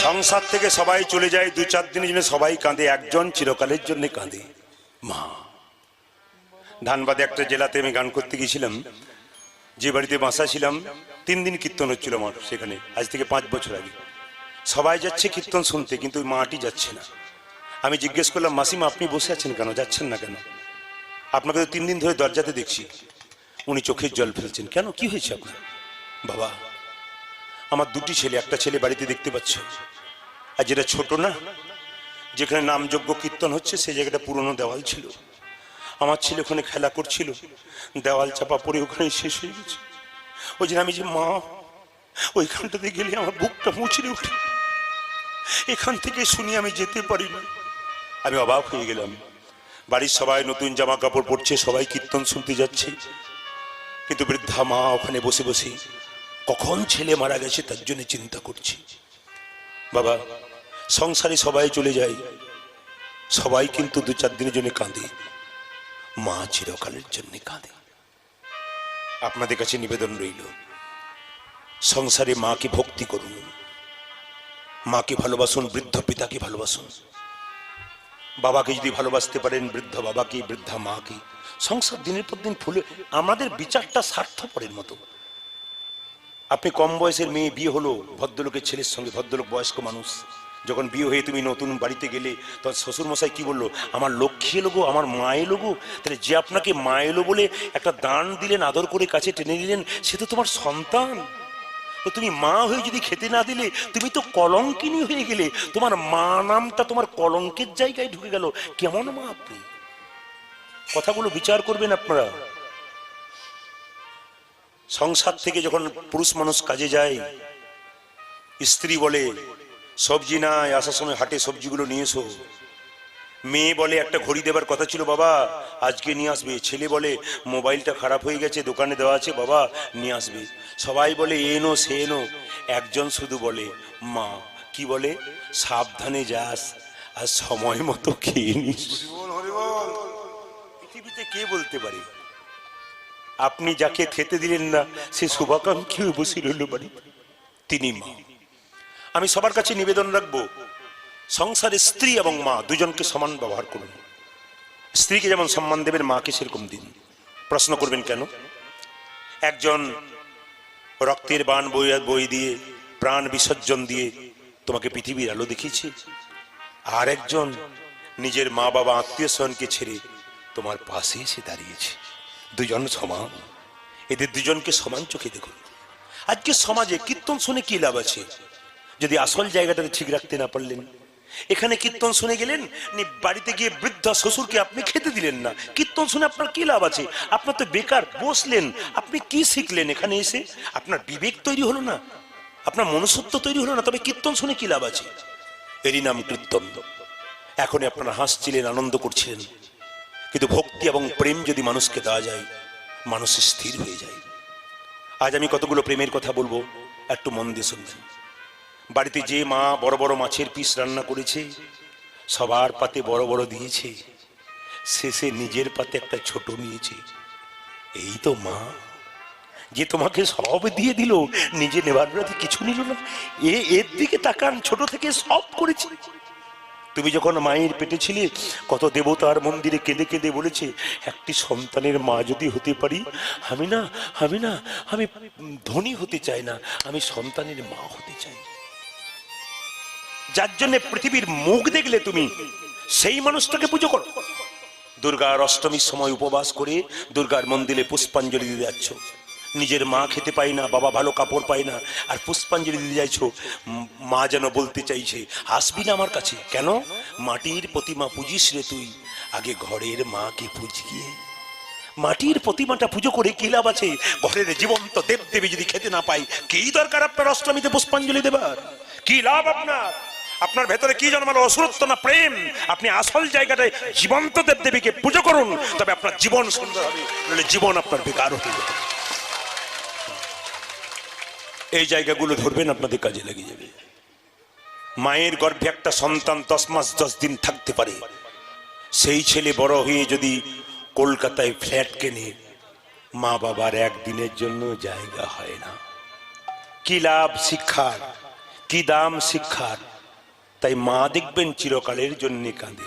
সংসার থেকে সবাই চলে যায়, 2-4 দিনের জন্য সবাই কাঁদে, একজন চিরকালের জন্য কাঁদে, মা। ধানবাদে একটা জেলাতে আমি গান করতে গিয়েছিলাম, যে বাড়িতে বাসা ছিলাম 3 দিন কীর্তন হচ্ছিল আমার সেখানে, আজ থেকে 5 বছর আগে। সবাই যাচ্ছে কীর্তন শুনতে, কিন্তু ওই মাটি যাচ্ছে না। আমি জিজ্ঞেস করলাম, মাসিমা আপনি বসে আছেন কেন, যাচ্ছেন না কেন? আপনাকে তো 3 দিন ধরে দরজাতে দেখছি। উনি চোখের জল ফেলছেন। কেন, কি হয়েছে আপনার? বাবা, আমার 2টি ছেলে, একটা ছেলে বাড়িতে দেখতে পাচ্ছ, আর যেটা ছোট না, যেখানে নামযজ্ঞ কীর্তন হচ্ছে সেই জায়গাটা পুরনো দেওয়াল ছিল। আমার ছেলে ওখানে খেলা করছিল, দেওয়াল চাপা পড়ে ওখানে শেষ হয়ে গেছে। ওই জন্য আমি যে মা, ওইখানটাতে গেলে আমার বুকটা মুচড়ে ওঠে। এখান থেকে শুনি আমি যেতে পারি না। আমি অবাক হয়ে গেলাম। বাড়ির সবাই নতুন জামা কাপড় পরছে, সবাই কীর্তন শুনতে যাচ্ছে, কিন্তু বৃদ্ধা মা ওখানে বসে বসে কখন ছেলে মারা গেছে তার জন্য চিন্তা করছি। বাবা, সংসারে সবাই চলে যায়, সবাই কিন্তু 2-4 দিনের জন্য কাঁদে, মা চিরকালের জন্য কাঁদে। আপনাদের কাছে নিবেদন রইল, সংসারে মাকে ভক্তি করুন, মাকে ভালোবাসুন, বৃদ্ধ পিতাকে ভালোবাসুন। বাবাকে যদি ভালোবাসতে পারেন, বৃদ্ধ বাবাকে, বৃদ্ধা মাকে, সংসার দিনের পর দিন ফুলে। আমাদের বিচারটা স্বার্থপরের মতো। আপনি কম বয়সের মেয়ে, বিয়ে হলো ভদ্রলোকের ছেলের সঙ্গে, ভদ্রলোক বয়স্ক মানুষ, যখন বিয়ে হয়ে তুমি নতুন বাড়িতে গেলে, তখন শ্বশুরমশাই কি বললো, আমার লক্ষ্মী এলো গো, আমার মা এলো গো। তাহলে যে আপনাকে মা এলো বলে একটা দান দিলেন, আদর করে কাছে টেনে নিলেন, সে তো তোমার সন্তান। তো তুমি মা হয়ে যদি খেতে না দিলে, তুমি তো কলঙ্কিনী হয়ে গেলে। তোমার মা নামটা তোমার কলঙ্কের জায়গায় ঢুকে গেল। কেমন মা আপনি? কথাগুলো বিচার করবেন আপনারা। সংসার থেকে যখন পুরুষ মানুষ কাজে যায়, স্ত্রী বলে সবজি নাই, আসার সময় হাটে সবজিগুলো নিয়ে এসো। মেয়ে বলে একটা ঘড়ি দেবার কথা ছিল, বাবা আজকে নিয়ে আসবে। ছেলে বলে মোবাইলটা খারাপ হয়ে গেছে, দোকানে দেওয়া আছে, বাবা নিয়ে আসবে। সবাই বলে এনো সে এনো, একজন শুধু বলে মা। কি বলে? সাবধানে যাস আর সময় মতো খেয়ে নিস। পৃথিবীতে কে বলতে পারে আপনি যাকে খেতে দিলেন না সে শুভাকাঙ্ক্ষী হয়ে বসে রইল বাড়ি, তিনি মা। আমি সবার কাছে নিবেদন রাখবো, সংসারে স্ত্রী এবং মা দুজনকে সমান ব্যবহার করুন। স্ত্রীকে যেমন সম্মান দেবেন, মাকে সেরকম দিন। প্রশ্ন করবেন কেন? একজন রক্তের বাণ বই দিয়ে, প্রাণ বিসর্জন দিয়ে তোমাকে পৃথিবীর আলো দেখিয়েছে, আর একজন নিজের মা বাবা আত্মীয় স্বজনকে ছেড়ে তোমার পাশে এসে দাঁড়িয়েছে। দুজন সমান, এদের দুজনকে সমান চোখে দেখুন। আজকে সমাজে কীর্তন শুনে কি লাভ আছে যদি আসল জায়গাটাকে ঠিক রাখতে না পারলেন? এখানে কীর্তন শুনে গেলেন, বাড়িতে গিয়ে বৃদ্ধ শ্বশুরকে আপনি খেতে দিলেন না। কীর্তন শুনে আপনার কি লাভ আছে? আপনার তো বেকার বসলেন। আপনি কি শিখলেন এখানে এসে? আপনার বিবেক তৈরি হলো না, আপনার মনুষ্যত্ব তৈরি হলো না। তবে কীর্তন শুনে কি লাভ আছে? এরই নাম কীর্তন। এখনই আপনারা হাসছিলেন, আনন্দ করছিলেন, কিন্তু ভক্তি এবং প্রেম যদি মানুষকে দেওয়া যায়, মানুষ স্থির হয়ে যায়। আজ আমি কতগুলো প্রেমের কথা বলবো, একটু মন দিয়ে শুনবেন। বাড়িতে যে মা বড় বড় মাছের পিস রান্না করেছে, সবার পাতে বড় বড় দিয়েছে, শেষে নিজের পাতে একটা ছোট নিয়েছে, এই তো মা। যে তোমাকে সব দিয়ে দিল, নিজে নেবার রাতে কিছু নিল না। এর দিকে তাকান, ছোট থেকে সব করেছে। তুমি যখন মায়ের পেটে ছিলে, কত দেবতার মন্দিরে কেঁদে কেঁদে বলেছে, একটি সন্তানের মা যদি হতে পারি, আমি ধনী হতে চাই না, আমি সন্তানের মা হতে চাই। যার জন্য পৃথিবীর মুখ দেখলে তুমি সেই মানুষটাকে পুজো করো। দুর্গার অষ্টমীর সময় উপবাস করে দুর্গার মন্দিরে পুষ্পাঞ্জলি দিতে যাচ্ছ, নিজের মা খেতে পায় না, বাবা ভালো কাপড় পায় না, আর পুষ্পাঞ্জলি দিতে যাইছো। মা যেন বলতে চাইছে, আসবি না আমার কাছে? কেন? মাটির প্রতিমা পুজিস রে তুই, আগে ঘরের মাকে পুজিয়ে। মাটির প্রতিমাটা পুজো করে কি লাভ আছে? ঘরের জীবন্ত দেবদেবী যদি খেতে না পাই, কি দরকার আপনার অষ্টমীতে পুষ্পাঞ্জলি দেবার? কি লাভ আপনার? আপনার ভেতরে কি জন্মালো? অসুরত্ব না প্রেম? আপনি আসল জায়গাটায় জীবন্ত দেবদেবীকে পুজো করুন, তবে আপনার জীবন সুন্দর হবে, নাহলে জীবন আপনার বেকার হতে যাবে। এই জায়গাগুলো ধরবেন, আপনাদের কাজে লেগে যাবে। মায়ের গর্ভে একটা সন্তান 10 মাস 10 দিন থাকতে পারে, সেই ছেলে বড় হয়ে যদি কলকাতায় ফ্ল্যাট কেনে, মা বাবার একদিনের জন্য জায়গা হয় না। কি লাভ শিক্ষার? কি দাম শিক্ষার? তাই মা দেখবেন চিরকালের জন্য কাঁদে।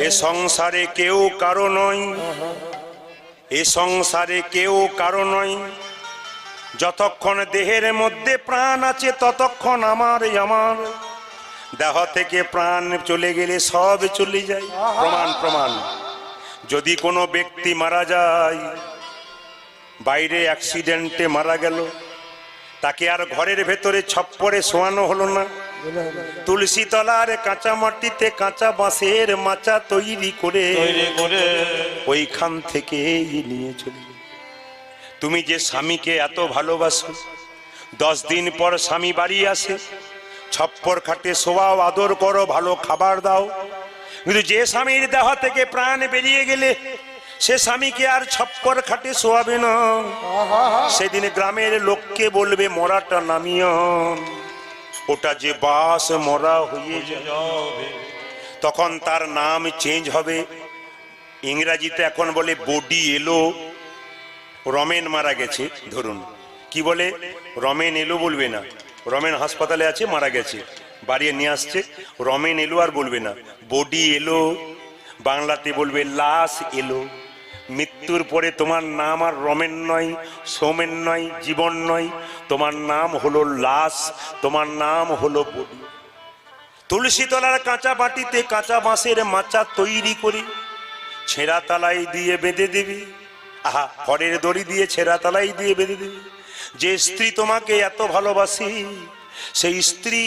এ সংসারে কেউ কারো নয়, এ সংসারে কেউ কারো নয়, যতক্ষণ দেহের মধ্যে প্রাণ আছে ততক্ষণ আমার আমার, দেহ থেকে প্রাণ চলে গেলে সব চলে যায়। প্রমাণ প্রমাণ। যদি কোনো ব্যক্তি মারা যায়, বাইরে অ্যাক্সিডেন্টে মারা গেল, তাকে আর ঘরের ভেতরে ছপ্পরে শোয়ানো হলো না, তুলসী তলার কাঁচা মাটিতে কাঁচা বাঁশের মাচা তৈরি করে ওইখান থেকে নিয়ে চলে। তুমি যে স্বামীকে এত ভালোবাসো, 10 দিন পর স্বামী বাড়ি আসে, ছপ্পর খাটে শোয়াও, আদর করো, ভালো খাবার দাও, কিন্তু যে স্বামীর দেহ থেকে প্রাণ বেরিয়ে গেলে সে স্বামীকে আর ছপ্পর খাটে শোয়াবে না। সেদিন গ্রামের লোককে বলবে মরাটা নামিও, ওটা যে বাস মরা হয়ে যাবে, তখন তার নাম চেঞ্জ হবে। ইংরাজিতে এখন বলে বডি এলো। রমেন মারা গেছে, ধরুন কি বলে, রমেন এলো বলবে না, রমেন হাসপাতালে আছে মারা গেছে, বাড়ি নিয়ে আসছে, রমেন এলো আর বলবে না, বডি এলো। বাংলাতে বলবে লাশ এলো। মৃত্যুর পরে তোমার নাম আর রমেন নয়, সোমেন নয়, জীবন নয়, তোমার নাম হলো লাশ, তোমার নাম হলো বডি। তুলসী তলার কাঁচা মাটিতে কাঁচা বাঁশের মাচা তৈরি করি, ছেঁড়া তালাই দিয়ে বেঁধে দিবি। আহা, খড়ের দড়ি দিয়ে ছেঁড়া তালাই দিয়ে বেঁধে দিবি। যে স্ত্রী তোমাকে এত ভালোবাসে, সেই স্ত্রী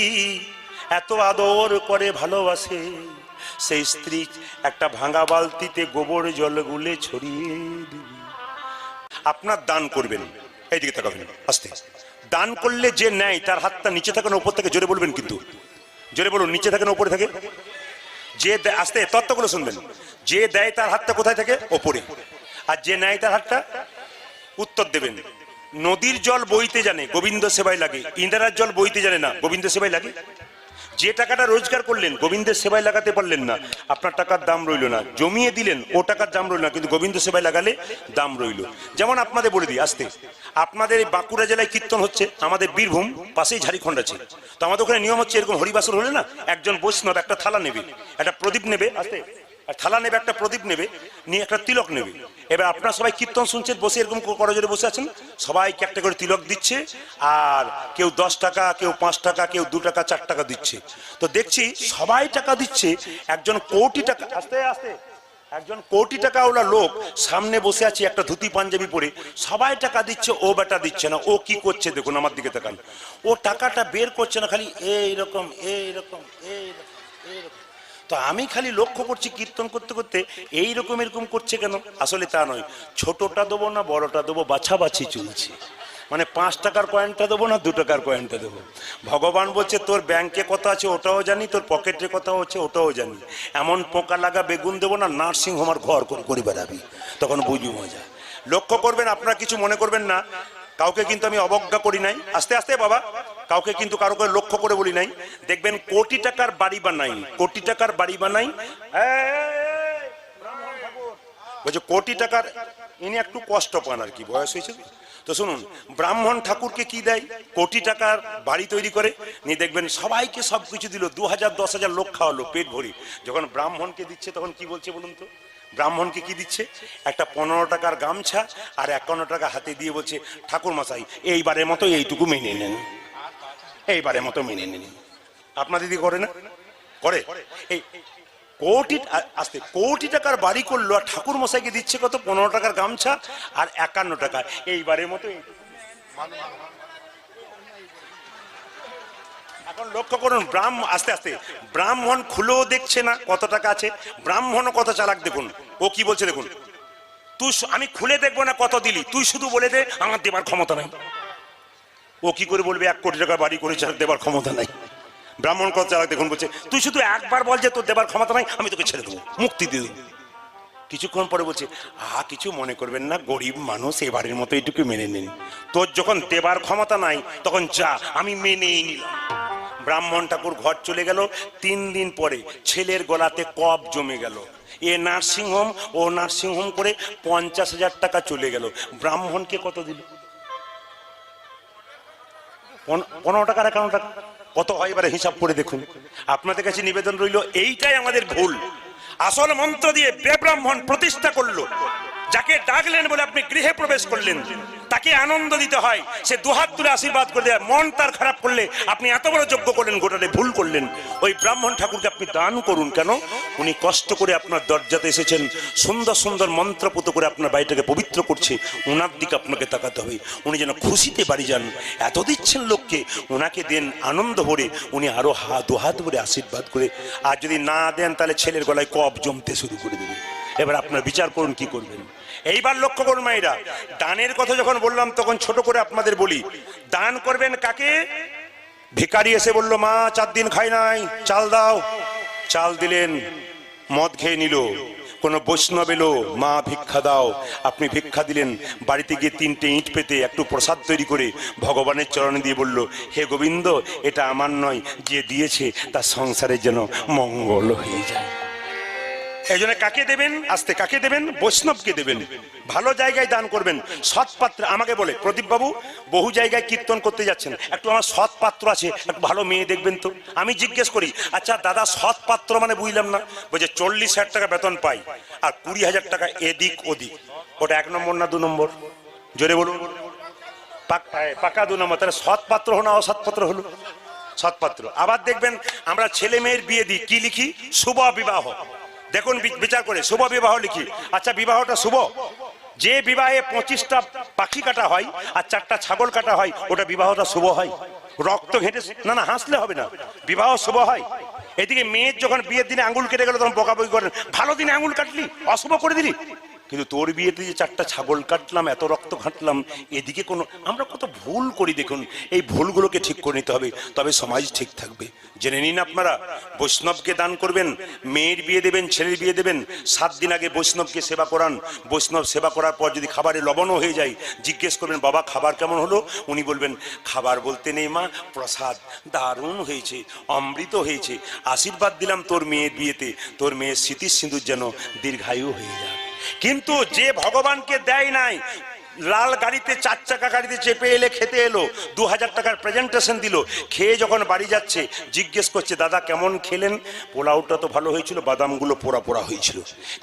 এত আদর করে ভালোবাসে, সেই স্ত্রী একটা ভাঙা বালতিতে গোবর জল গুলে ছড়িয়ে দিবি। আপনার দান করবেন, এইদিকে তাকাবেন, আস্তে। দান করলে যে নেয় তার হাতটা নিচে থাকে না উপর থেকে? জোরে বলবেন, কিন্তু জোরে বলুন, নিচে থাকে না উপরে থাকে? যে আস্তে, তত্ত্বগুলো শুনবেন। যে দেয় তার হাতটা কোথায় থাকে? ওপরে। আর যে নেয় তার হাতটা, উত্তর দেবেন। নদীর জল বইতে জানে, গোবিন্দ সেবায় লাগে। ইন্দিরার জল বইতে জানে না, গোবিন্দ সেবায় লাগে। যে টাকাটা রোজগার করলেন, গোবিন্দের সেবায় লাগাতে পারলেন না, আপনার টাকার দাম রইল না। জমিয়ে দিলেন, ও টাকার দাম রইল না, কিন্তু গোবিন্দ সেবায় লাগালে দাম রইল। যেমন আপনাদের বলে দিই আস্তে, আপনাদের এই বাঁকুড়া জেলায় কীর্তন হচ্ছে, আমাদের বীরভূম পাশেই ঝাড়খণ্ড আছে, তো আমাদের ওখানে নিয়ম হচ্ছে এরকম, হরিবাসর হলে না একজন বৈষ্ণব একটা থালা নেবে, একটা প্রদীপ নেবে, আস্তে, আর থালা নেবে, একটা প্রদীপ নেবে, নিয়ে একটা তিলক নেবে। এবার আপনারা সবাই কীর্তন শুনছেন, বসে এরকম করজোরে বসে আছেন, সবাইকে একটা করে তিলক দিচ্ছে, আর কেউ 10 টাকা, কেউ 5 টাকা, কেউ 2 টাকা, 4 টাকা দিচ্ছে। তো দেখছি সবাই টাকা দিচ্ছে, একজন কোটি টাকা, আস্তে আস্তে, একজন কোটি টাকাওয়ালা লোক সামনে বসে আছে একটা ধুতি পাঞ্জাবি পরে, সবাই টাকা দিচ্ছে, ও বেটা দিচ্ছে না। ও কি করছে দেখুন, আমার দিকে তাকান, ও টাকাটা বের করছে না, খালি এইরকম এইরকম এইরকম এইরকম। তো আমি খালি লক্ষ্য করছি কীর্তন করতে করতে এইরকম এরকম করছে কেন? আসলে তা নয়, ছোটটা দেবো না বড়টা দেবো বাছাবাছি চলছে। মানে 5 টাকার কয়েনটা দেবো না 2 টাকার কয়েনটা দেবো। ভগবান বলছে তোর ব্যাংকে কত আছে ওটাও জানি, তোর পকেটে কত হচ্ছে ওটাও জানি। এমন পোকা লাগা বেগুন দেবো না, নার্সিং হোম আর ঘর করে বেড়াবি, তখন বুঝবি মজা। লক্ষ্য করবেন, আপনারা কিছু মনে করবেন না, কাউকে কিন্তু আমি অবজ্ঞা করি নাই, আস্তে আস্তে বাবা, কাউকে কিন্তু কারো করে লক্ষ্য করে বলি নাই। দেখবেন কোটি টাকার বাড়ি বানাই, কোটি টাকার বাড়ি বানাই, বলছে কোটি টাকার, ইনি একটু কষ্ট পান আর কি, বয়স হয়েছে তো। শুনুন, ব্রাহ্মণ ঠাকুরকে কি দেয়? কোটি টাকার বাড়ি তৈরি করে নিয়ে, দেখবেন সবাইকে সবকিছু দিল, 2000 10,000 লোক খাওয়ালো পেট ভরি। যখন ব্রাহ্মণকে দিচ্ছে তখন কি বলছে বলুন তো? ব্রাহ্মণকে কি দিচ্ছে? একটা 15 টাকার গামছা আর 51 টাকা হাতে দিয়ে বলছে, ঠাকুর মশাই এইবারের মতো এইটুকু মেনে নেন, এইবারের মতো মেনে নেন। আপনার দিদি করে না? করে। এই কোটি, আস্তে, কোটি টাকার বাড়ি করলো, আর ঠাকুর মশাইকে দিচ্ছে কত? 15 টাকার গামছা আর 51 টাকা, এইবারের মতো। এখন লক্ষ্য করুন, আস্তে আস্তে, ব্রাহ্মণ খুলেও দেখছে না কত টাকা আছে। ব্রাহ্মণও কত চালাক দেখুন, ও কি বলছে দেখুন, তুই, আমি খুলে দেখবো না কত দিলি, তুই শুধু বলে দে, আমার দেবার ক্ষমতা নাই। ও কি করে বলবে 1 কোটি টাকা বাড়ি করেছে আর দেবার ক্ষমতা নাই? ব্রাহ্মণ কত চালাক দেখুন, বলছে তুই শুধু একবার বল যে তোর দেবার ক্ষমতা নাই, আমি তোকে ছেড়ে দেবো, মুক্তি দিয়ে দেবো। কিছুক্ষণ পরে বলছে, কিছু মনে করবেন না, গরিব মানুষ, এবারের মতো এইটুকু মেনে নিন। তোর যখন দেবার ক্ষমতা নাই তখন যা, আমি মেনেই নিলাম। ব্রাহ্মণ ঠাকুর ঘর চলে গেল। 3 দিন পরে ছেলের গলাতে কফ জমে গেল। এ নার্সিংহোম, ও নার্সিংহোম করে 50,000 টাকা চলে গেল। ব্রাহ্মণকে কত দিল? 15 টাকার 51 টাকা। কত হয় এবারে হিসাব করে দেখুন। আপনাদের কাছে নিবেদন রইল, এইটাই আমাদের ভুল। আসল মন্ত্র দিয়ে ব্রাহ্মণ প্রতিষ্ঠা করলো, যাকে ডাকলেন বলে আপনি গৃহে প্রবেশ করলেন, তাকে আনন্দ দিতে হয়, সে দুহাত তুলে আশীর্বাদ করে দেয়। মন তার খারাপ করলে আপনি এত বড় যজ্ঞ করলেন, গোটালে ভুল করলেন। ওই ব্রাহ্মণ ঠাকুরকে আপনি দান করুন। কেন? উনি কষ্ট করে আপনার দরজাতে এসেছেন, সুন্দর সুন্দর মন্ত্রপুত করে আপনার বাড়িটাকে পবিত্র করছে, ওনার দিকে আপনাকে তাকাতে হবে। উনি যেন খুশিতে বাড়ি যান। এত দিচ্ছেন লোককে, ওনাকে দেন আনন্দ ভরে, উনি আরো দুহাত ভরে আশীর্বাদ করে। আর যদি না দেন তাহলে ছেলের গলায় কফ জমতে শুরু করে দেবে। এবার আপনার বিচার করুন কি করবেন। এইবার লক্ষ্য করুন মায়েরা, দানের কথা যখন বললাম তখন ছোট করে আপনাদের বলি, দান করবেন কাকে? ভিখারি এসে বললো, মা 4 দিন খাই নাই, চাল দাও। চাল দিলেন, মদ খেয়ে নিল। কোন বৈষ্ণব এলো, মা ভিক্ষা দাও, আপনি ভিক্ষা দিলেন। বাড়িতে গিয়ে 3টে ইট পেতে একটু প্রসাদ তৈরি করে ভগবানের চরণে দিয়ে বলল, হে গোবিন্দ, এটা আমার নয়, যে দিয়েছে তার সংসারের যেন মঙ্গল হয়ে যায়। এই জন্য কাকে দেবেন? আস্তে কাকে দেবেন? বৈষ্ণবকে দেবেন। ভালো জায়গায় দান করবেন, সৎ পাত্রে। আমাকে বলে, প্রদীপ বাবু বহু জায়গায় কীর্তন করতে যাচ্ছেন, একটু আমার সৎ পাত্র আছে, একটু ভালো মেয়ে দেখবেন তো। আমি জিজ্ঞেস করি, আচ্ছা দাদা সৎ পাত্র মানে বুঝলাম না। বলছে 40,000 টাকা বেতন পাই আর 20,000 টাকা এদিক ওদিক, ওটা 1 নম্বর না 2 নম্বর? জোরে বলুন। পাকা 2 নম্বর। তাহলে সৎ পাত্র হলো না অসৎ পাত্র হলো? সৎ পাত্র। আবার দেখবেন আমরা ছেলে মেয়ের বিয়ে দিই, কি লিখি? শুভ বিবাহ। দেখুন বিচার করে শুভ বিবাহ লিখি। আচ্ছা বিবাহটা শুভ? যে বিবাহে 25টা পাখি কাটা হয় আর 4টা ছাগল কাটা হয়, ওটা বিবাহটা শুভ হয়? রক্ত ঘেঁটে না, হাসলে হবে না, বিবাহ শুভ হয়। এদিকে মেয়ের যখন বিয়ের দিনে আঙুল কেটে গেল তখন বকাবকি করেন, ভালো দিনে আঙুল কাটলি, অশুভ করে দিলি। কিন্তু তোর বিয়েতে যে 4টা ছাগল কাটলাম, এত রক্ত ঘাটলাম, এদিকে কোনো, আমরা কত ভুল করি দেখুন। এই ভুলগুলোকে ঠিক করে নিতে হবে, তবে সমাজ ঠিক থাকবে। জেনে নিন আপনারা, বৈষ্ণবকে দান করবেন, মেয়ের বিয়ে দেবেন, ছেলের বিয়ে দেবেন, 7 দিন আগে বৈষ্ণবকে সেবা করান। বৈষ্ণব সেবা করার পর যদি খাবারে লবণও হয়ে যায়, জিজ্ঞেস করবেন, বাবা খাবার কেমন হলো? উনি বলবেন, খাবার বলতে নেই মা, প্রসাদ দারুণ হয়েছে, অমৃত হয়েছে, আশীর্বাদ দিলাম তোর মেয়ের বিয়েতে, তোর মেয়ের স্মৃতির সিঁদুর যেন দীর্ঘায়ু হয়ে যায়। কিন্তু যে ভগবানকে দেয় নাই, লাল গাড়িতে 4 চাকা গাড়িতে চেপে এলে খেতে এলো, 2000 টাকার প্রেজেন্টেশন দিল, খেয়ে যখন বাড়ি যাচ্ছে জিজ্ঞেস করছে, দাদা কেমন খেলেন? পোলাওটা তো ভালো হয়েছিল, বাদামগুলো পোড়া পোড়া হয়েছিল।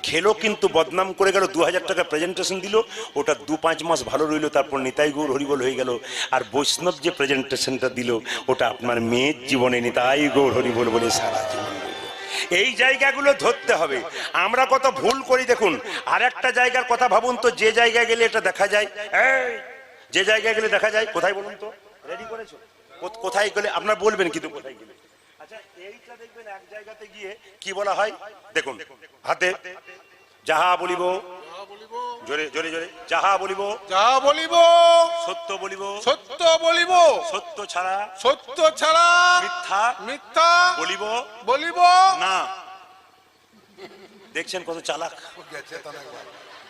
খেলো কিন্তু বদনাম করে গেল। 2000 টাকা প্রেজেন্টেশন দিল, ওটা 2-5 মাস ভালো রইল, তারপর নিতাই গৌর হরিবল হয়ে গেল। আর বৈষ্ণব যে প্রেজেন্টেশনটা দিল, ওটা আপনার মেয়ের জীবনে নিতাই গৌর হরিবল বলে সারা জীবন। এই জায়গাগুলো ধরতে হবে। আমরা কত ভুল করি দেখুন। আর একটা জায়গার কথা ভাবুন তো, যে জায়গায় গেলে এটা দেখা যায়, যে জায়গায় গেলে দেখা যায়, কোথায় বলুন তো? রেডি করেছো? কোথায় গেলে আপনারা বলবেন, কিন্তু কোথায় গেলে? আচ্ছা এইটা দেখবেন, এক জায়গাতে গিয়ে কি বলা হয় দেখুন, হাতে যাহা বলিব, জোরে জোরে জোরে, যাহা বলিব, যাহা বলিব, সত্য বলিব, সত্য বলিব, সত্য ছাড়া, সত্য ছাড়া, মিথ্যা, মিথ্যা বলিব, বলিব না। দেখছেন কত চালাক?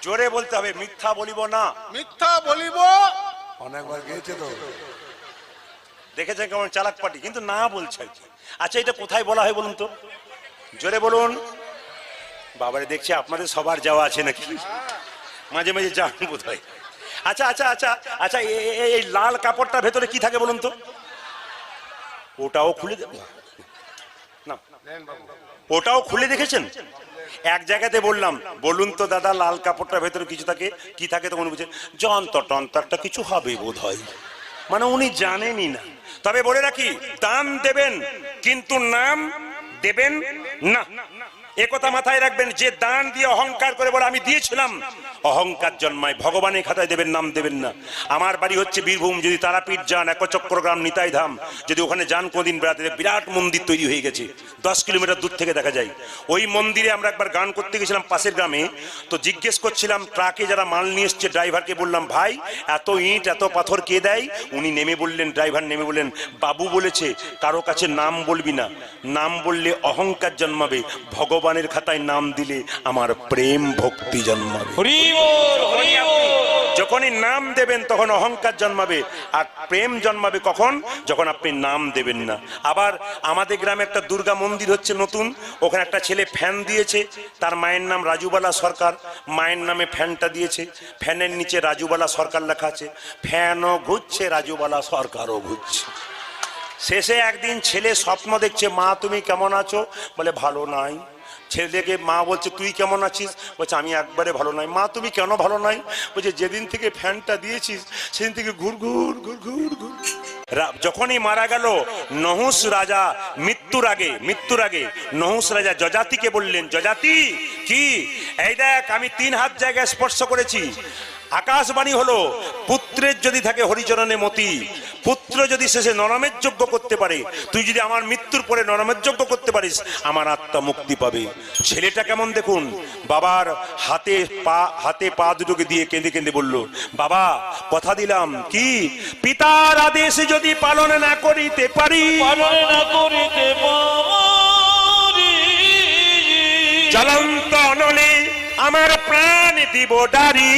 জোরে বলতে হবে, মিথ্যা বলিব না, মিথ্যা বলিব। অনেকবার গিয়েছে তো, দেখেছেন কেমন চালাক পাটি, কিন্তু না বলছে। আচ্ছা এটা কোথায় বলা হয় বলুন তো? জোরে বলুন। বাবারে দেখছি আপনাদের সবার যাওয়া আছে নাকি, মাঝে মাঝে যান কোথায়। আচ্ছা আচ্ছা আচ্ছা আচ্ছা, এই লাল কাপড়টার ভেতরে কি থাকে বলুন তো? ওটাও খুলে না, ওটাও খুলে দেখেছেন? এক জায়গাতে বললাম, বলুন তো দাদা লাল কাপড়টার ভেতরে কিছু থাকে, কি থাকে? তখন বুঝে যন্ত্র টন্ত্রটা কিছু হবে বোধ হয়, মানে উনি জানেনই না। তবে বলে রাখি, দান দেবেন কিন্তু নাম দেবেন না, একথা মাথায় রাখবেন। যে দান দিয়ে অহংকার করে বলে আমি দিয়েছিলাম, অহংকার জন্মায়। ভগবানের খাতায় দেবেন, নাম দেবেন না। আমার বাড়ি হচ্ছে বীরভূম, যদি তারাপীঠ যান, একচক্রগ্রাম নিতাই ধাম, যদি ওখানে যান কোনদিন বেড়াতে, বিরাট মন্দির তৈরি হয়ে গেছে, 10 কিলোমিটার দূর থেকে দেখা যায়। ওই মন্দিরে আমরা একবার গান করতে গেছিলাম পাশের গ্রামে, তো জিজ্ঞেস করছিলাম ট্রাকে যারা মাল নিয়ে এসছে, ড্রাইভারকে বললাম, ভাই এত ইট এত পাথর কে দেয়? উনি নেমে বললেন, ড্রাইভার নেমে বললেন, বাবু বলেছে কারো কাছে নাম বলবি না, নাম বললে অহংকার জন্মাবে, ভগবানের খাতায় নাম দিলে আমার প্রেম ভক্তি জন্মাবে। যখনই নাম দেবেন তখন অহংকার জন্মাবে, আর প্রেম জন্মাবে কখন? যখন আপনি নাম দেবেন না। আবার আমাদের গ্রামে একটা দুর্গা মন্দির হচ্ছে নতুন, ওখানে একটা ছেলে ফ্যান দিয়েছে, তার মায়ের নাম রাজুবালা সরকার, মায়ের নামে ফ্যানটা দিয়েছে, ফ্যানের নিচে রাজুবালা সরকার লেখা আছে, ফ্যানও ঘুরছে রাজুবালা সরকারও ঘুরছে। শেষে একদিন ছেলে স্বপ্ন দেখছে, মা তুমি কেমন আছো? বলে ভালো নাই। ছেলেকে মা বলছে তুই কেমন আছিস? বলছে আমি একবারে ভালো নাই। মা তুমি কেন ভালো নাই? বলছে যেদিন থেকে ফ্যানটা দিয়েছিস সেদিন থেকে ঘুর ঘুর ঘুর ঘুর ঘুর। যখনই মারা গেল নহুষ রাজা, মৃত্যুর আগে নহুষ রাজা যজাতিকে বললেন, যজাতি কি এই দেখ আমি 3 হাত জায়গায় স্পর্শ করেছি। আকাশবাণী হলো, পুত্রের যদি থাকে হরিচরণে মতি, পুত্র যদি শেষে নরমের যজ্ঞ করতে পারে, তুই যদি আমার মৃত্যুর পরে নরমের যজ্ঞ করতে পারিস আমার আত্মা মুক্তি পাবে। ছেলেটা কেমন দেখুন, বাবার হাতে পা দুটোকে দিয়ে কেঁদে কেঁদে বলল, বাবা কথা দিলাম কি পিতার আদেশ যদি পালন না করিতে পারি, জ্বলন্ত অনলে আমার প্রাণ দিব ডারি।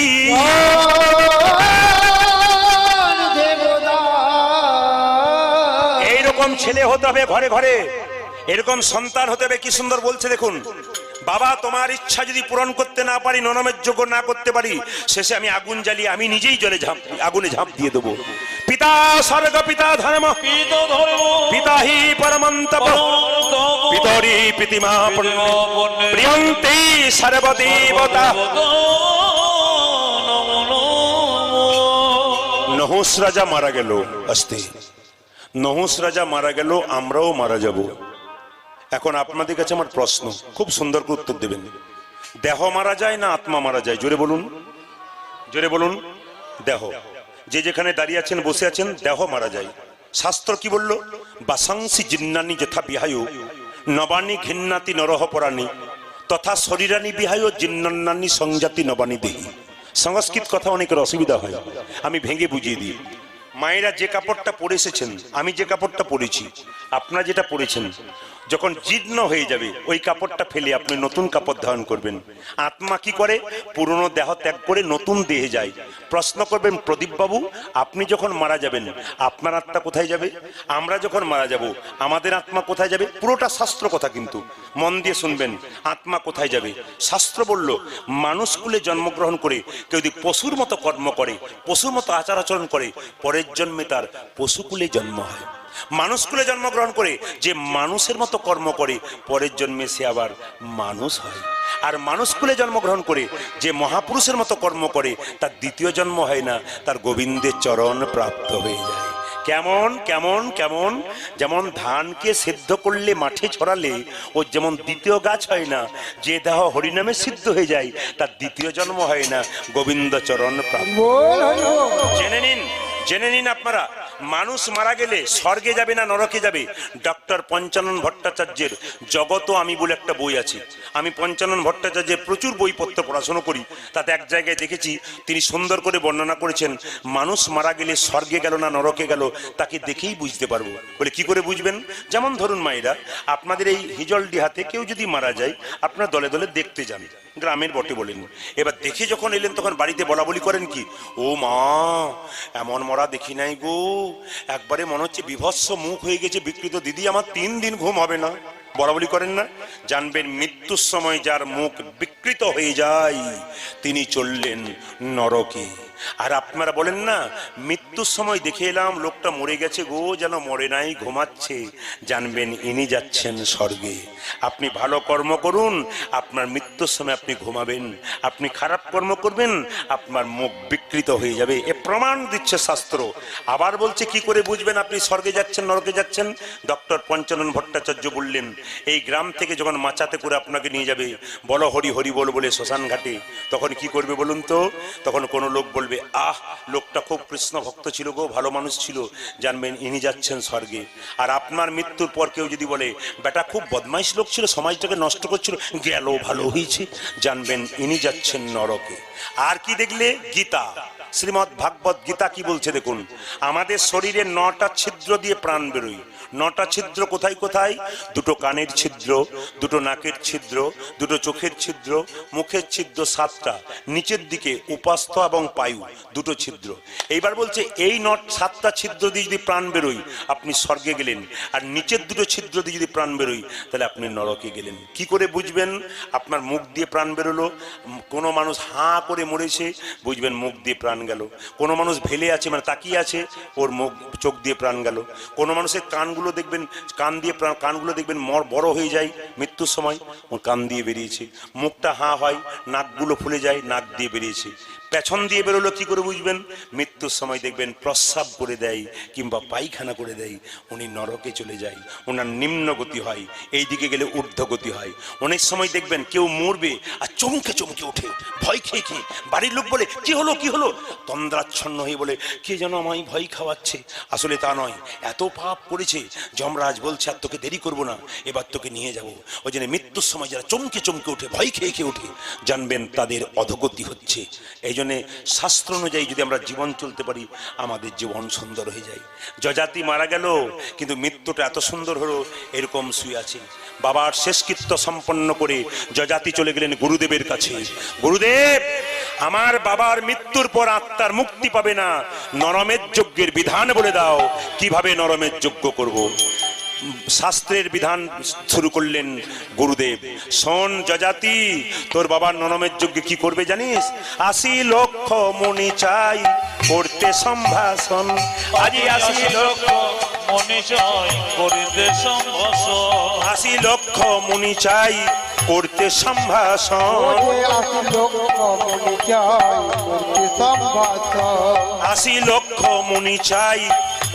এইরকম ছেলে হতে হবে ঘরে ঘরে, এরকম সন্তান হতে হবে। কি সুন্দর বলছে দেখুন, বাবা তোমার ইচ্ছা যদি পূরণ করতে না পারি, নরমের যোগ্য না করতে পারি, শেষে আমি আগুন জ্বালিয়ে আমি নিজেই আগুনে ঝাঁপ দিয়ে দেবো। পিতা স্বর্গ পিতা ধর্ম পিতা হি পরমন্তপ পিতরি পিতিমা প্রিয়ন্তে সর্বদেবতা। নহুষ রাজা মারা গেল, আস্তে নহুষ রাজা মারা গেল, আমরাও মারা যাব। এখন আপনাদের কাছে আমার প্রশ্ন, খুব সুন্দর করে উত্তর দেবেন। দেহ মারা যায় না আত্মা মারা যায়? জোরে বলুন, জোরে বলুন। দেহ, যে যেখানে দাঁড়িয়ে আছেন বসে আছেন, দেহ মারা যায়। শাস্ত্র কি বললো? বাসাংসি জিন্নানি যথা বিহায় নবানী ঘিন্নাতি নরহ পরাণী তথা শরীরানি বিহায় জিন্নান্নানি সংজাতি নবানী দেহি। সংস্কৃত কথা অনেকের অসুবিধা হয়, আমি ভেঙে বুঝিয়ে দিই। মায়েরা যে কাপড়টা পরে এসেছেন, আমি যে কাপড়টা পরেছি, আপনারা যেটা পরেছেন, যখন জীর্ণ হয়ে যাবে ওই কাপড়টা ফেলে আপনি নতুন কাপড় ধারণ করবেন। আত্মা কি করে? পুরনো দেহ ত্যাগ করে নতুন দেহে যায়। প্রশ্ন করবেন, প্রদীপ বাবু আপনি যখন মারা যাবেন আপনার আত্মা কোথায় যাবে? আমরা যখন মারা যাব আমাদের আত্মা কোথায় যাবে? পুরোটা শাস্ত্র কথা, কিন্তু মন দিয়ে শুনবেন। আত্মা কোথায় যাবে? শাস্ত্র বলল, মানুষ কুলে জন্মগ্রহণ করে কেউ যদি পশুর মতো কর্ম করে, পশুর মতো আচার আচরণ করে, পরের জন্মে তার পশুকুলে জন্ম হয়। মানুষ কুলে জন্মগ্রহণ করে যে মানুষের মতো কর্ম করে, পরের জন্মে সে আবার মানুষ হয়। আর মানুষ কুলে জন্মগ্রহণ করে যে মহাপুরুষের মতো কর্ম করে, তার দ্বিতীয় জন্ম হয় না, তার গোবিন্দের চরণ প্রাপ্ত হয়ে যায়। কেমন কেমন কেমন? যেমন ধানকে সেদ্ধ করলে মাঠে ছড়ালে ও যেমন দ্বিতীয় গাছ হয় না, যে দেহ হরিনামে সিদ্ধ হয়ে যায় তার দ্বিতীয় জন্ম হয় না, গোবিন্দ চরণ প্রাপ্ত। জেনে নিন, জেনে নিন আপনারা, মানুষ মারা গেলে স্বর্গে যাবে না নরকে যাবে? ডক্টর পঞ্চানন ভট্টাচার্যের জগত আমি বলে একটা বই আছে। আমি পঞ্চানন ভট্টাচার্যের প্রচুর বইপত্র পড়াশোনা করি, তাতে এক জায়গায় দেখেছি তিনি সুন্দর করে বর্ণনা করেছেন, মানুষ মারা গেলে স্বর্গে গেল না নরকে গেল তাকে দেখেই বুঝতে পারবো। বলে কি করে বুঝবেন? যেমন ধরুন মায়েরা, আপনাদের এই হিজলডিহাতে কেউ যদি মারা যায় আপনারা দলে দলে দেখতে যান, গ্রামের বটে বলেন। এবার দেখে যখন এলেন তখন বাড়িতে বলা বলি করেন কি, ও মা এমন মরা দেখি নাই গো, একবারে মনে হচ্ছে বিভৎস মুখ হয়ে গেছে বিকৃত, দিদি আমার 3 দিন ঘুম হবে না। বলা বলি করেন না? জানবেন মৃত্যুর সময় যার মুখ বিকৃত হয়ে যায় তিনি চললেন নরকে। আর আপনারা বলেন না, মৃত্যুর সময় দেখে এলাম লোকটা মরে গেছে গো, যেন মরে নাই, ঘুমাচ্ছে, জানবেন ইনি যাচ্ছেন স্বর্গে। আপনি ভালো কর্ম করুন, আপনার মৃত্যুর সময় আপনি ঘুমাবেন। আপনি খারাপ কর্ম করবেন, আপনার মুখ বিকৃত হয়ে যাবে। এ প্রমাণ দিচ্ছে শাস্ত্র। আবার বলছে কি করে বুঝবেন আপনি স্বর্গে যাচ্ছেন নরকে যাচ্ছেন? ডক্টর পঞ্চানন ভট্টাচার্য বললেন, এই গ্রাম থেকে যখন মাচাতে করে আপনাকে নিয়ে যাবে, বলো হরি হরি বল বলে শ্মশান ঘাটে, তখন কি করবে বলুন তো? তখন কোনো লোক বলবে, আহ লোকটা খুব কৃষ্ণ ভক্ত ছিল গো, ভালো মানুষ ছিল, জানবেন ইনি যাচ্ছেন স্বর্গে। আর আপনার মৃত্যুর পর কেউ যদি বলে, বেটা খুব বদমাইশ লোক ছিল, সমাজটাকে নষ্ট করছিল, গেল ভালো হয়েছে, জানবেন ইনি যাচ্ছেন নরকে। আর কি দেখলে? গীতা, শ্রীমৎ ভাগবত গীতা কি বলছে দেখুন, আমাদের শরীরে 9টা ছিদ্র দিয়ে প্রাণ বেরোয়, 9টা ছিদ্র কোথায় কোথায়? দুটো কানের ছিদ্র, দুটো নাকের ছিদ্র, দুটো চোখের ছিদ্র, মুখের ছিদ্র 7টা, নিচের দিকে উপাস্থ এবং পায়ু দুটো ছিদ্র। এইবার বলছে এই 7টা ছিদ্র দিয়ে যদি প্রাণ বেরোয় আপনি স্বর্গে গেলেন, আর নিচের দুটো ছিদ্র দিয়ে যদি প্রাণ বেরোয় তাহলে আপনি নরকে গেলেন। কি করে বুঝবেন? আপনার মুখ দিয়ে প্রাণ বেরোলো, কোনো মানুষ হাঁ করে মরেছে, বুঝবেন মুখ দিয়ে প্রাণ গেল। কোনো মানুষ ভেলে আছে মানে তাকিয়ে আছে, ওর মুখ চোখ দিয়ে প্রাণ গেল। কোনো মানুষের কানগুলো দেখবেন, কানগুলো দেখবেন বড় হয়ে যায় মৃত্যুর সময়, ওর কান দিয়ে বেরিয়েছে। মুখটা হাঁ হয়, নাকগুলো ফুলে যায়, নাক দিয়ে বেরিয়েছে। পেছন দিয়ে বেরোলো কি করে বুঝবেন? মৃত্যুর সময় দেখবেন প্রস্রাব করে দেয় কিংবা পায়খানা করে দেয়, উনি নরকে চলে যায়, ওনার নিম্ন গতি হয়, এই দিকে গেলে ঊর্ধ্বগতি হয়। অনেক সময় দেখবেন কেউ মরবে আর চমকে চমকে ওঠে, ভয় খেয়ে খেয়ে। বাড়ির লোক বলে কি হলো কি হলো, তন্দ্রাচ্ছন্ন হয়ে বলে কে যেন আমায় ভয় খাওয়াচ্ছে। আসলে তা নয়, এত পাপ করেছে, যমরাজ বলছে আর তোকে দেরি করবো না, এবার তোকে নিয়ে যাব। ওই জন্য মৃত্যুর সময় যারা চমকে চমকে ওঠে, ভয় খেয়ে খেয়ে ওঠে, জানবেন তাদের অধোগতি হচ্ছে। এই জন্য শাস্ত্র অনুযায়ী যদি আমরা জীবন চলতে পারি আমাদের জীবন সুন্দর হয়ে যায়। যজাতি মারা গেল কিন্তু মৃত্যুটা এত সুন্দর হলো, এরকম শুয়ে আছে। বাবার শেষকৃত্য সম্পন্ন করে যজাতি চলে গেলেন গুরুদেবের কাছে। গুরুদেব, আমার বাবার মৃত্যুর পর আত্মার মুক্তি পাবে না, নরমের যজ্ঞের বিধান বলে দাও, কিভাবে নরমের যজ্ঞ করব। শাস্ত্রের বিধান শুরু করলেন গুরুদেব। শোন যজাতি, তোর বাবার নরমের যজ্ঞে কি করবে জানিস? 80 লক্ষ মুনি চাই করতে সম্ভাষণ। আজি 80 লক্ষ মুনি চাই করতে সম্ভাষণ। 80 লক্ষ মুনি চাই করতে সম্ভাষণ। 80 লক্ষ মুনি চাই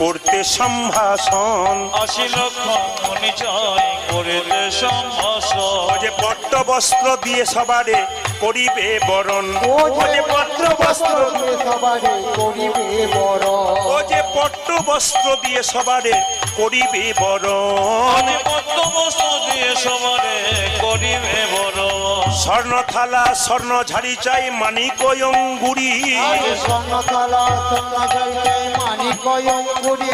করতে সম্ভাষণ। 80 লক্ষ মুনি চাই করতে সম্ভাষণ। ও যে পট্ট বস্ত্র দিয়ে সবারে করিবে বরণ। ও যে পট্ট বস্ত্র দিয়ে সবারে করিবে বরণ। ও যে পট্ট বস্ত্র দিয়ে সবারে করিবে বরণ। পট্ট বস্ত্র দিয়ে সবারে করিবে বরণ। স্বর্ণ থালা স্বর্ণ ঝাড়ি চাই মানিক অঙ্গুরি। স্বর্ণ থালা স্বর্ণ ঝাড়ি চাই মানিক অঙ্গুরি।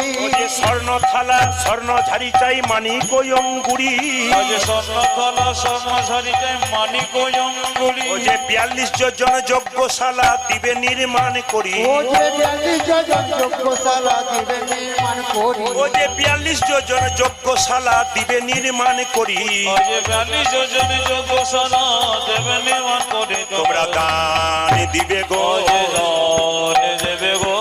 স্বর্ণ থালা স্বর্ণ ঝাড়ি চাই মানিক অঙ্গুরি। স্বর্ণ থালা স্বর্ণ ঝাড়ি চাই মানিক অঙ্গুরি। ও যে 42 যোজন যজ্ঞশালা দিবে নির্মাণ করি। ও যে 42 যোজন যজ্ঞশালা দিবে নির্মাণ করি। ও যে 42 যোজন যজ্ঞশালা দিবে নির্মাণ করি। ও যে 42 যোজন যজ্ঞশালা দেবে নির্মাণ করি। তোমরা দান দিবে গো, দান দেবে গো,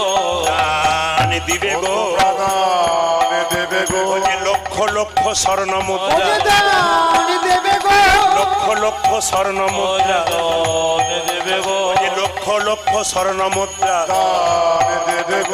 দান দিবে গো, দান দেবে গো। ও যে লক্ষ লক্ষ স্বর্ণ মুদ্রা, দান দেবে গো। লক্ষ লক্ষ স্বর্ণ মুদ্রা, দান দেবে গো, ও যে লক্ষ লক্ষ স্বর্ণ মুদ্রা,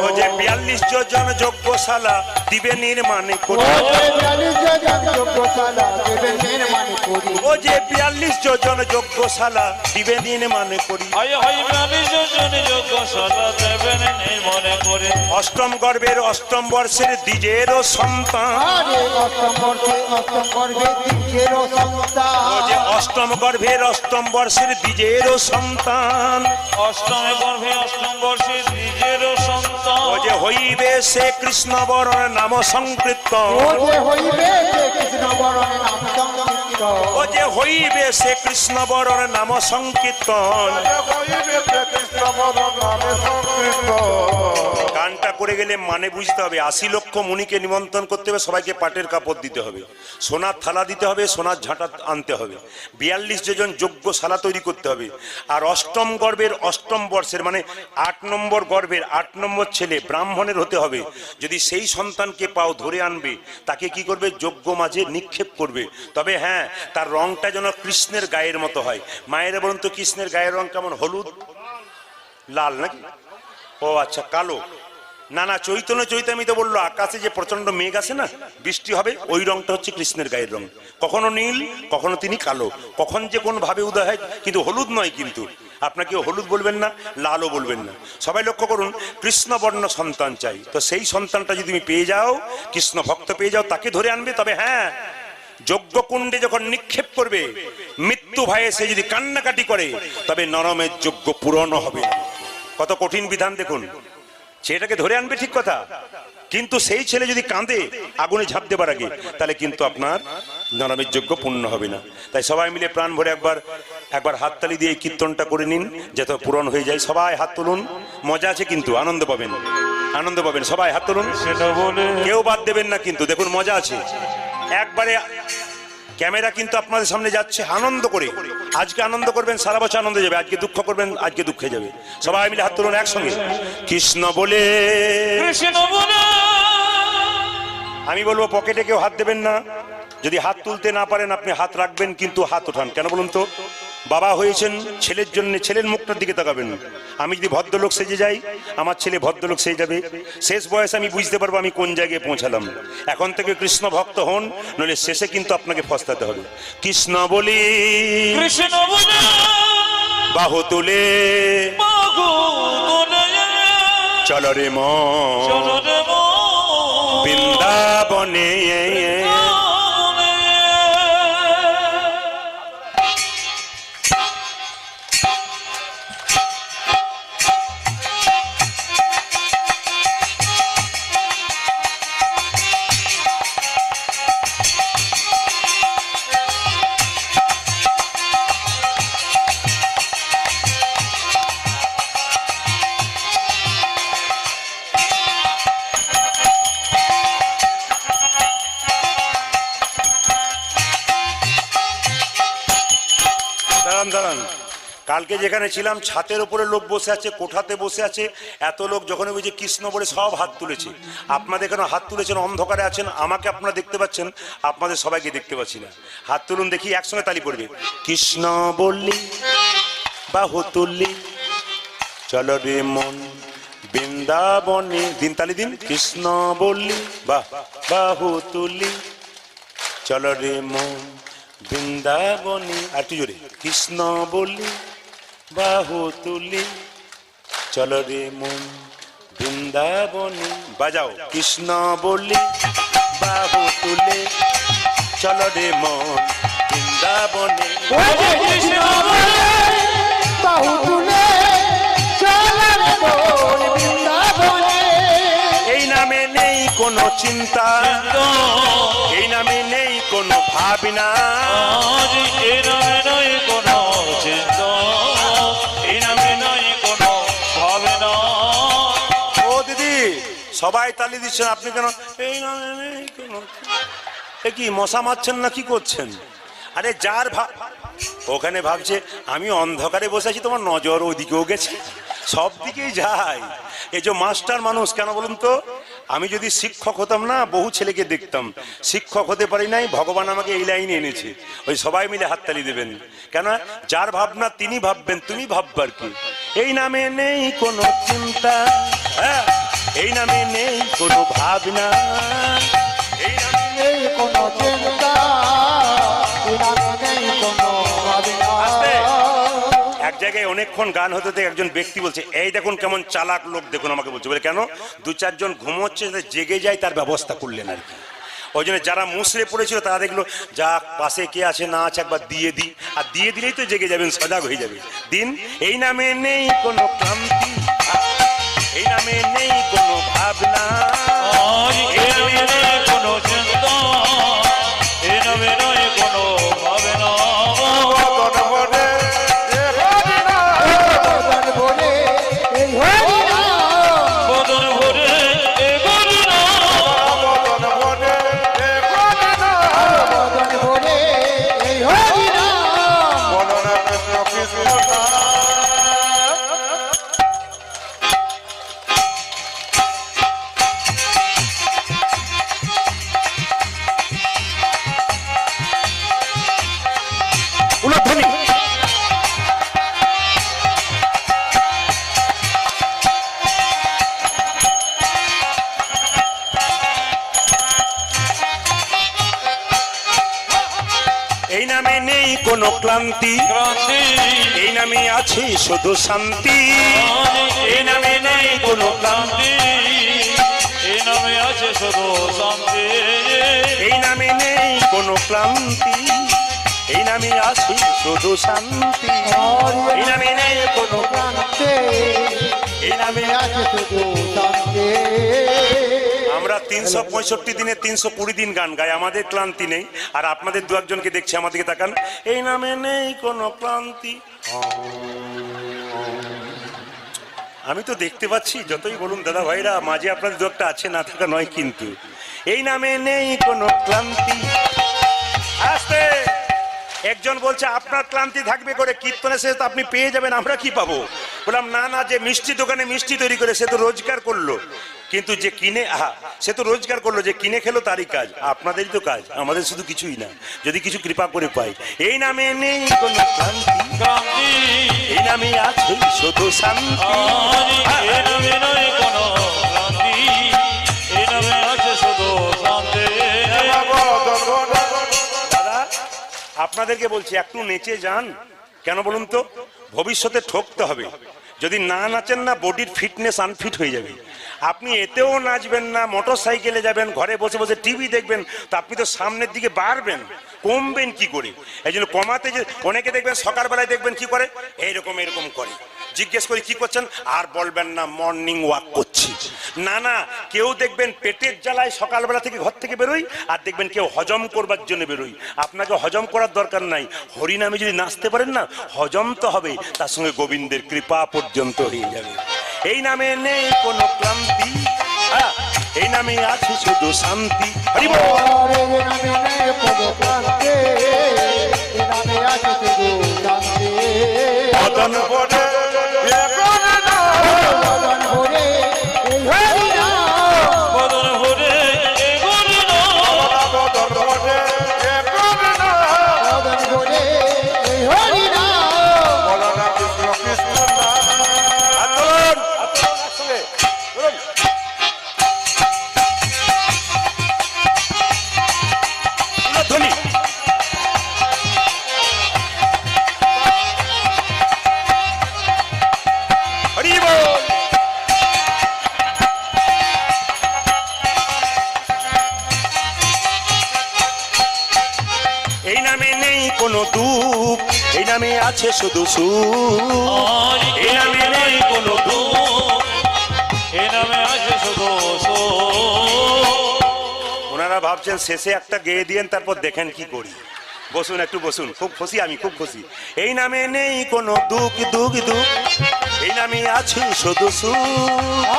ও যে 42 যোজন যজ্ঞশালা দিবে নির্মাণ করি। ও যে 42 যোজন যজ্ঞশালা দিবে নির্মাণ করি। ও যে 42 যোজন যজ্ঞশালা দিবে নির্মাণ করি। হায় হায় 42 যোজন যজ্ঞশালা দেবে নির্মাণ করি। অষ্টম গর্ভের অষ্টম বর্ষের দ্বিজেরও সন্তান। আরে অষ্টম বর্ষে অষ্টম গর্ভে দ্বিজেরও সন্তান। ও যে অষ্টম গর্ভের অষ্টম বর্ষের দ্বিজেরও সন্তান। অষ্টম গর্ভে অষ্টম বর্ষে দ্বিজেরও সন্তান। ও যে হইবে সে কৃষ্ণ বরণ নাম সংকৃত। ও যে হইবে সে কৃষ্ণ বরণ নাম সংকীর্তন। ও যে হইবে সে কৃষ্ণ বরণ নাম সংকীর্তন। গানটা করে গেলে মানে বুঝতে হবে। 80 লক্ষ মুনিকে নিমন্ত্রণ করতে হবে, সবাইকে পাটের কাপড় দিতে হবে, সোনার থালা দিতে হবে, সোনার ঝাঁটা আনতে হবে, 42 যোজন যজ্ঞশালা তৈরি করতে হবে। আর অষ্টম গর্ভের অষ্টম বর্ষের মানে 8 নম্বর গর্ভের 8 নম্বর ছেলে ব্রাহ্মণের হতে হবে। যদি সেই সন্তানকে পাও ধরে আনবে, তাকে কি করবে? যজ্ঞ মাঝে নিক্ষেপ করবে। তবে হ্যাঁ, তার রংটা যেন কৃষ্ণের গায়ের মতো হয়। মায়েরা বলুন তো কৃষ্ণের গায়ের রং কেমন? হলুদ, লাল নাকি? ও আচ্ছা, কালো না না, চৈতন্য চৈতামিতে বললো আকাশে যে প্রচন্ড মেঘ আসে না, বৃষ্টি হবে, ওই রংটা হচ্ছে কৃষ্ণের গায়ের রং। কখনো নীল, কখনো তিনি কালো, কখন যে কোন ভাবে উদয় হয়, কিন্তু হলুদ নয়। কিন্তু আপনাকে হলুদ বলবেন না, লালও বলবেন না। সবাই লক্ষ্য করুন, কৃষ্ণবর্ণ সন্তান চাই। তো সেই সন্তানটা যদি তুমি পেয়ে যাও, কৃষ্ণ ভক্ত পেয়ে যাও, তাকে ধরে আনবে। তবে হ্যাঁ, যজ্ঞকুণ্ডে যখন নিক্ষেপ করবে, মৃত্যু ভয়ে সে যদি কান্নাকাটি করে, তবে নরমের যজ্ঞ পূরণ হবে। কত কঠিন বিধান দেখুন। সেটাকে ধরে আনবে, ঠিক কথা। কিন্তু সেই ছেলে যদি কাঁদে আগুনে ঝাঁপ দেবার আগে, তাহলে কিন্তু আপনার জন্মের যোগ্য পূর্ণ হবে না। তাই সবাই মিলে প্রাণ ভরে একবার হাততালি দিয়ে কীর্তনটা করে নিন, যাতে পূরণ হয়ে যায়। সবাই হাত তুলুন, মজা আছে কিন্তু, আনন্দ পাবেন, আনন্দ পাবেন। সবাই হাত তুলুন, সেটা বলে কেউ বাদ দেবেন না কিন্তু, দেখুন মজা আছে। একবারে ক্যামেরা কিন্তু আপনাদের সামনে যাচ্ছে, আনন্দ করে। আজকে আনন্দ করবেন, সারা বছর আনন্দ যাবে। আজকে দুঃখ করবেন, আজকে দুঃখে যাবে। সবাই মিলে হাত তুলুন একসঙ্গে, কৃষ্ণ বলে। কৃষ্ণ বলে। আমি বলবো পকেটে কেউ হাত দেবেন না। যদি হাত তুলতে না পারেন আপনি হাত রাখবেন, কিন্তু হাত ওঠান। কেন বলুন তো? বাবা হয়েছেন, ছেলের জন্য ছেলের মুখটার দিকে তাকাবেন। আমি যদি ভদ্রলোক সেজে যাই, আমার ছেলে ভদ্রলোক সেজে যাবে। শেষ বয়সে আমি বুঝতে পারবো আমি কোন জায়গায় পৌঁছালাম। এখন থেকে কৃষ্ণ ভক্ত হন, নইলে শেষে কিন্তু আপনাকে পস্তাতে হবে। কৃষ্ণ বলি, কৃষ্ণ বলে। বাহু তুলে, বাহু তুলে। চলো রে মন, চলো রে মন। বৃন্দাবনে। দাঁড়ান, কালকে যেখানে ছিলাম ছাতের উপরে লোক বসে আছে, কোঠাতে বসে আছে। এত লোক যখন বুঝে কৃষ্ণ বলে সব হাত তুলেছে। আপনাদের কেন হাত তুলেছেন? অন্ধকারে আছেন, আমাকে আপনারা দেখতে পাচ্ছেন, আপনাদের সবাইকে দেখতে পাচ্ছি না। হাত তুলুন দেখি, একসঙ্গে তালি পড়বে। কৃষ্ণ বললি, বাহু তুললি, চলো রে মন বৃন্দাবনে। দিন তালি দিন। কৃষ্ণ বললি, বাহু তুললি, চলো রে মন বৃন্দাবনী। আর তুই জোরে। কৃষ্ণ বলি, বাহু তুলি, চলো রে মন বৃন্দাবনী। বাজাও। কৃষ্ণ বলি, বাহু তুলে, চলো রে মন বৃন্দাবনী। কৃষ্ণ বলে বাহু তুলে চলো রে মন বৃন্দাবনে। এই নামে নেই কোনো চিন্তা, এই নামে নেই কোনো ভাবনা, এই নামে নাই কোনো চিন্তা, এই নামে নাই কোনো ভাবনা। ও দিদি, সবাই তালি দিচ্ছেন, আপনি কেন? এই নামে নেই কোনো। এ কি মশা মারছেন না কি করছেন? আরে যার ওখানে ভাবছে আমি অন্ধকারে বসে আছি, তোমার নজর ওদিকেও গেছে, সব দিকেই যায়। এই যে মাস্টার মানুষ, কেন বলুন তো? আমি যদি শিক্ষক হতাম না, বহু ছেলেকে দেখতাম। শিক্ষক হতে পারি নাই, ভগবান আমাকে এই লাইনে এনেছে। ওই সবাই মিলে হাততালি দেবেন। কেন? যার ভাবনা তিনি ভাববেন, তুমি ভাববার কি? এই নামে নেই কোনো চিন্তা, হ্যাঁ, এই নামে নেই কোনো ভাবনা, এই নামে নেই কোনো চিন্তা, এই নামে নেই কোনো ভাবনা। এক জায়গায় অনেকক্ষণ গান হতে থেকে একজন ব্যক্তি বলছে, এই দেখুন কেমন চালাক লোক, দেখুন আমাকে বলছে। বলে কেন? দু চারজন ঘুমোচ্ছে, জেগে যায়, তার ব্যবস্থা করলেন আর কি। ওই জন্য যারা মুসড়ে পড়েছিল তারা দেখলো, যা পাশে কে আছে না আছে একবার দিয়ে দিই, আর দিয়ে দিলেই তো জেগে যাবেন, সজাগ হয়ে যাবে। দিন। এই নামে নেই কোনো ক্লান্তি, এই নামে নেই কোনো ভাবনা, এই নামে নাই কোনো চিন্তা, এই নামে নাই কোনো ভাবনা। বদন ভরে এ হরি নাম, বদন ভরে এই হরি নাম। উলধ্বনি। এই নামে নেই কোনো ক্লান্তি, ক্রান্তি, এই নামে আছে শুধু শান্তি, এই নামে নেই কোনো ক্লান্তি, এই নামে আছে শুধু শান্তি, এই নামে নেই কোনো ক্লান্তি, এই নামে আছে শুধু শান্তি, এই নামে নেই কোনো প্রান্তে এই নামে আছে শুধু শান্তি। আমরা 365 দিনে 320 দিন গান গাই, আমাদের ক্লান্তি নেই। আর আপনাদের দু একজনকে দেখছি, আমাদেরকে তাকান, এই নামে নেই কোনো ক্লান্তি। আমি তো দেখতে পাচ্ছি, যতই বলুন দাদা ভাইরা, মাঝে আপনাদের দু একটা আছে, না থাকা নয়, কিন্তু এই নামে নেই কোনো ক্লান্তি। আস্তে, একজন বলছে আপনার ক্লান্তি থাকবে করে, কীর্তনে সে তো আপনি পেয়ে যাবেন, আমরা কি পাবো? বললাম না না, যে মিষ্টি দোকানে মিষ্টি তৈরি করে সে তো রোজগার করলো, কিন্তু যে কিনে সে তো রোজগার করলো, যে কিনে খেলো তারই কাজ। আপনাদেরই তো কাজ, আমাদের শুধু কিছুই না, যদি কিছু কৃপা করে পাই। এই নামে নেই কোনো ক্লান্তি, ক্রান্তি এই নামে আছে শুধু শান্তি। এই নামে নয় কোনো ক্রান্তি, এই নামে আছে শুধু শান্তি। দাদা আপনাদেরকে বলছি, একটু নেচে যান। কেন বলুন তো? ভবিষ্যতে ঠকতে হবে। যদি না নাচেন না, বডির ফিটনেস আনফিট হয়ে যাবে। আপনি এতেও নাচবেন না, মোটর সাইকেলে যাবেন, ঘরে বসে বসে টিভি দেখবেন, তো আপনি তো সামনের দিকে বাড়বেন, কমবেন কি করে? এই জন্য কমাতে, যে অনেকে দেখবেন সকালবেলায় দেখবেন কি করে, এইরকম এরকম করে। জিজ্ঞেস করি কি করছেন, আর বলবেন না মর্নিং ওয়াক করছি। না না, কেউ দেখবেন পেটের জ্বালায় সকালবেলা থেকে ঘর থেকে বেরোই, আর দেখবেন কেউ হজম করবার জন্য বেরোই। আপনাকে হজম করার দরকার নাই, হরিনামে যদি নাচতে পারেন না, হজম তো হবে, তার সঙ্গে গোবিন্দের কৃপা পর্যন্ত হয়ে যাবে। এই নামে নেই কোনো ক্লান্তি, এই নামে আছে শুধু শান্তি। হরি বল। এই নামে নেই কোনো ক্লান্তি, এই নামে আছে শুধু শান্তি। মদন বনে মদন ভরে এই হরি নাম, বদন ভরে এ হরি নাম, মদন ভরে এই হরি নাম। আন্দোলন, একসঙ্গে বলুন। ধ্বনি। হরি বল। এই নামে নেই কোনো দুঃখ, এই নামে আছে শুধু সুখ। এই নামে নেই কোনো দুঃখ, এই নামে আছে শুধু সুখ। ওনারা ভাবছেন শেষে একটা গেয়ে দিয়েন, তারপর দেখেন কি করি। বসুন, একটু বসুন, খুব খুশি আমি, খুব খুশি। এই নামে নেই কোনো দুঃখ দুঃখ দুঃখ, এই নামে আছে শুধু সুখ।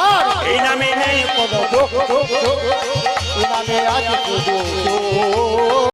আর এই নামে নেই কোনো দুঃখ, এই নামে আছে শুধু সুখ।